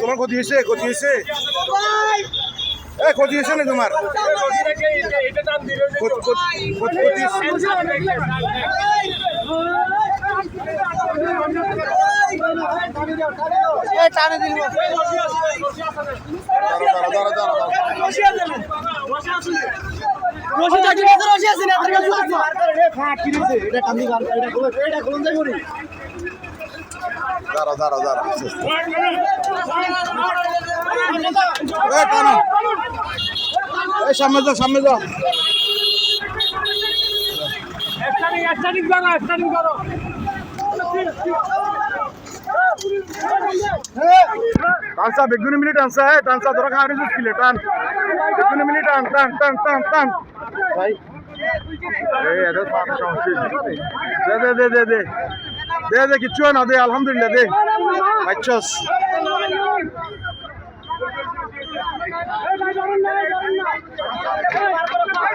তোমার ক্ষতি হয়েছে ক্ষতি হয়েছে ক্ষতি হয়েছে না তোমার দাঁড়া দাঁড়া দাঁড়া সামনে যাও সামনে যাও টানসা বেগুনি মিনিট টানসা টানসা তোরা খাওয়ার কিলে টান বেগুনি মিনিট টান টান টান টান টান ভাই দে দে দে দে দে দে দে কিচ্ছু না দে আলহামদুলিল্লাহ দে বাচ্চাস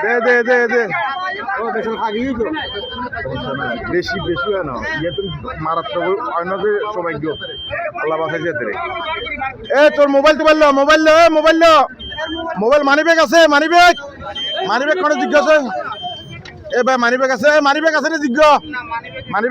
দে দে দে দে বেশি বেশি হয় না ইয়ে তুমি মারাত্মক অন্যকে সৌভাগ্য আল্লাহ বাসাইছে তোর মোবাইল তো বললো মোবাইল লো মোবাইল লো মোবাইল মানি ব্যাগ আছে মানি ব্যাগ কোনো জিজ্ঞাসা এ ভাই মানি ব্যাগ আছে রে জিজ্ঞাসা মানি